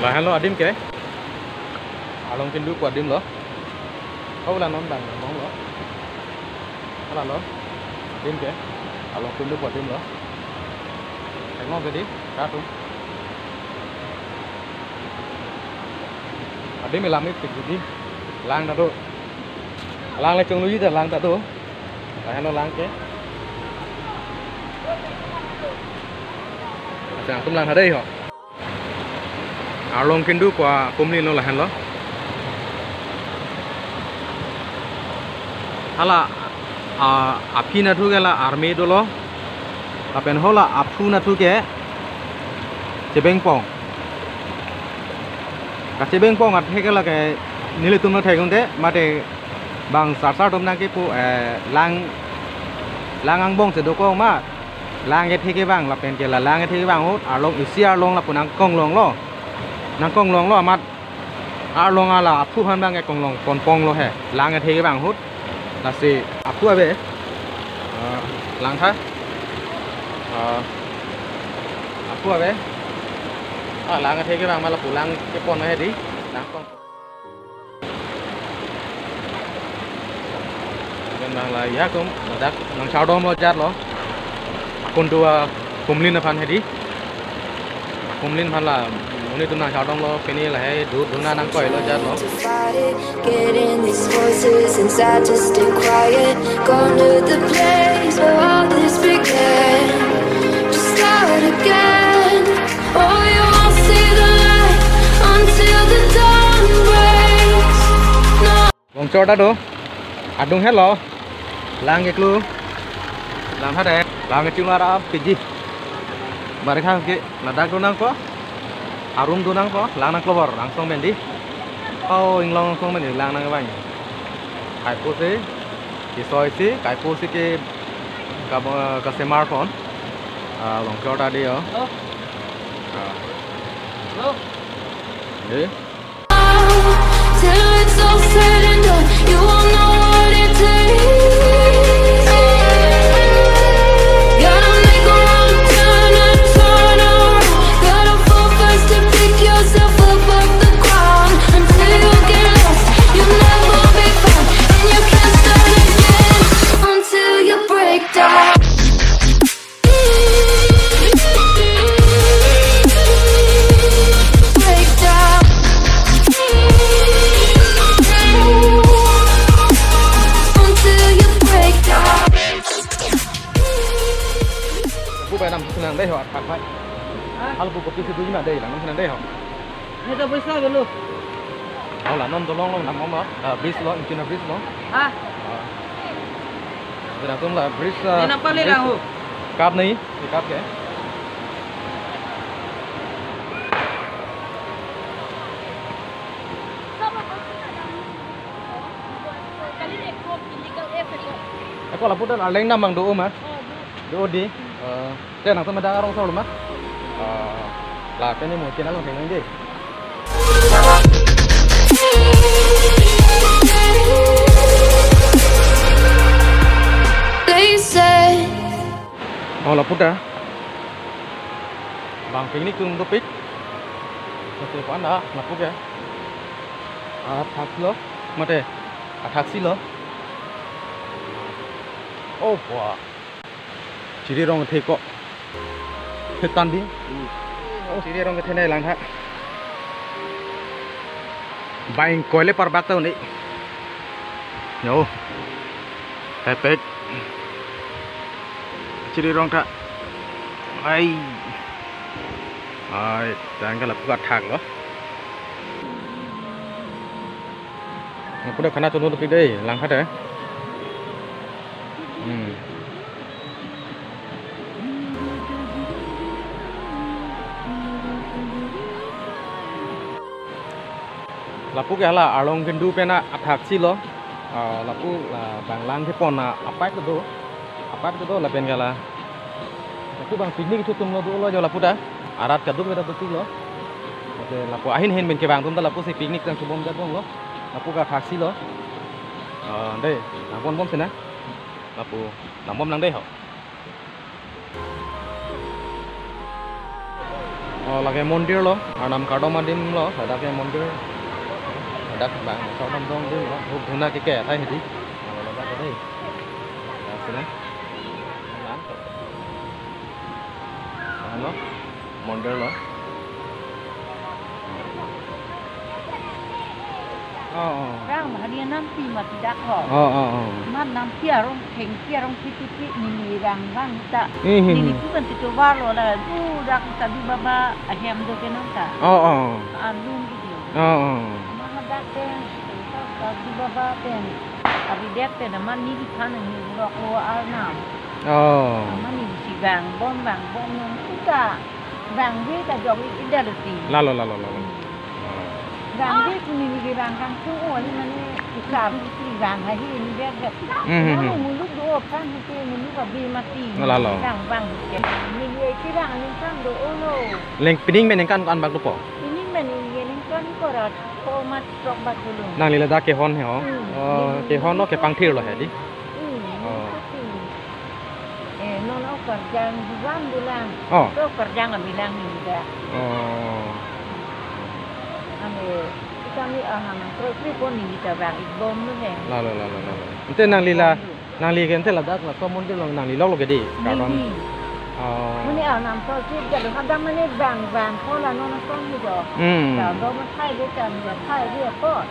là hello adim ke Arlong kundu ko adim lo kau là non bang mong lo là lo adim ke Arlong kundu ko adim lo cái ngon cái đi cá tu adim làm cái gì lang ta tu lang lại trông núi là lang ta tu là hello lang ke chẳng tum lang ở đây họ Arlong kundu qua kumli nó là hello hala api na thu ke la army do lo apen hola apu na thu ke chebeng pong ka chebeng pong at he ke la ke nile tum na thai kon de mate bang sar sar tum na ke pu lang ang bong se do ko ma lang ke the ke bang la pen ke la lang ke the ke bang hot Arlong isi Arlong la punang kong long lo nang kong long lo amat Arlong ala apu han bang ke kong long kon pong lo he lang ke the ke bang hot là gì apu abe lang tha apu abe lang cái thế cái bang mà là phụ lang cái con này đi lang con bên bang là giá cũng là đắt lang sao đó lo chát lo kundu kumlin phan hay đi kumlin phan là ini tu nang chadong lo peni lah hai du na nang koi lo jat lo getting these voices inside to stay quiet going to the place where all this began just start again oh you won't see the light until the dawn breaks no vòng cho đã đủ adung hết lo lang cái lu làm hết đấy làm cái chung là đã cái gì bà đấy khang cái là đang nang có arum tu nang ko lang nang keluar langsung mendi oh inglong langsung mendi lang nang bang kai po se ki soi se kai po se ke ka smartphone long cho ta đi hello đi till it's all said and done you won't know what it takes gotta make a wrong turn and turn around gotta fall first to pick yourself up off the ground until you get lost you'll never be found and you can't start again until you break down break down until you break down bu bay nằm senang đây họ phạt phải hal bu kopi situ mà đây là nằm senang đây họ Ini tak bisa dulu. oh là non tolong lo nằm mong đó bridge lo inchina bridge lo Ah, là tum là bridge ini nampak ni lahu. cáp này thì cáp cái Aku lapor dan aleng namang do mà do đi tên nào tôi mà đang ở sau luôn mà là cái này một chuyện nó còn thành gì they say lapor dah bang ini kung topik masih apa anda lapor ya taksi lo mate taksi lo oh wah chỉ rong thế có thế tan đi chỉ rong cái thế này lang ha bay coi lấy par bát tao này nhổ cái pet chỉ rong thà ai ai đang cái là quạt thang đó nó có được khả năng chôn được đây lang hết đấy lapu ke hala Arlong kundu pena athaksi lo lapu la banglang ke pona apai ke do la pen gala lapu bang picnic tu tum lo do lo jo lapu da arat ka do beda betul lo oke lapu ahin hen ben ke bang tum da lapu se picnic tang chubom ja bong lo lapu ka athaksi lo đây là con bom thế nè lapu làm bom nang đây hả lagi mondir lo, anam kadomadim lo, ada kayak mondir, ada bang, kaudam dong dia lo, guna kayak thay hidi, kalau ada ke đây, sini, lo, mondir lo, Rang mà đi năm pi mà tidak kok. Mat năm kia rong keng kia rong piti ni rang bang ta. Ni bukan itu walo lah. Tu dak tadi baba ahem do ke nanta. Alung gitu. Mana dak ten tadi baba ten. Abi dek ten man ni di kana ni rok lo al nam. Man ni si bang bom non kita. Bang we ta jog ida reti. Lalu. Bang dia ni ni bang kang tu ni mana ikram si bang hari ni dia kat. Mana mulut dua kan itu mulut babi mati. Bang. Ni dia kira ni kan do ono. Leng pining men kan kan bag lupa. Ini men ni kan korat ko mat rok bag dulu. Nang lila dah kehon he ke hon lo ke pangthir lo he di. Non au kerjaan bulan bulan. Tu kerjaan nggak bilang ni dah. Kami orang terus ni pun ni kita bang ibom tu kan. Lalu. Itu nang lila kan tu lah dah lah komun tu nang lila lo gede. Ini orang terus ni jadi ada mana bang pola non kan ni jo. Kalau man thay dia kan dia thay dia pot.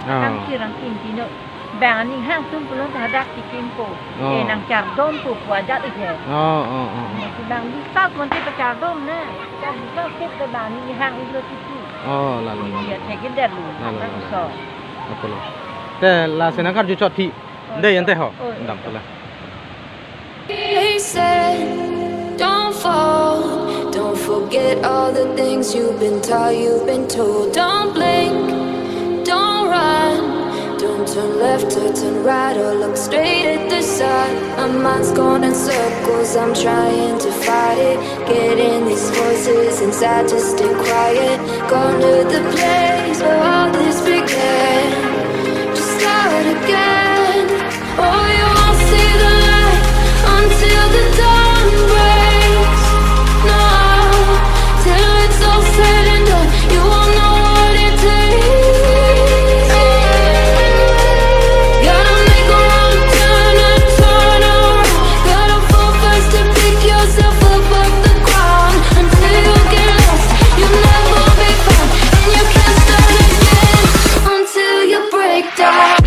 Kang kirang intino bang ni hang tu pun dah dak tikimpo. Nang cardom tu wajat ije. Bang ni tak monti ke cardom na. Kan kita kita bang ni hang itu tu. Lalu. Ya, take it dulu. So. Apa lo? Teh lah senangkar jucot ti. Deh yang teh ho. Ndam lah. They said, don't fall, don't forget all the things you've been taught, you've been told. Don't blink, don't run, don't turn left or turn right or look straight at the sun. My mind's going in circles, I'm trying to fight it. Getting these voices inside to stay quiet. Gone to the place where all this began. Just start again. Oh, you won't see the light until the dawn breaks. No, till it's all said and done, you won't know what it takes. Gotta make a wrong turn and turn around. Gotta fall first to pick yourself up off the ground. Until you get lost, you'll never be found. And you can't start again until you break down.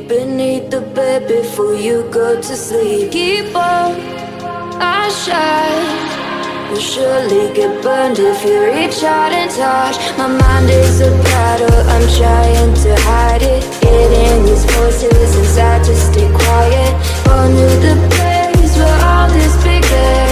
Beneath the bed before you go to sleep. Keep on, I shine. You'll surely get burned if you reach out and touch. My mind is a battle, I'm trying to hide it. Getting these voices inside to stay quiet. On to the place where all this began.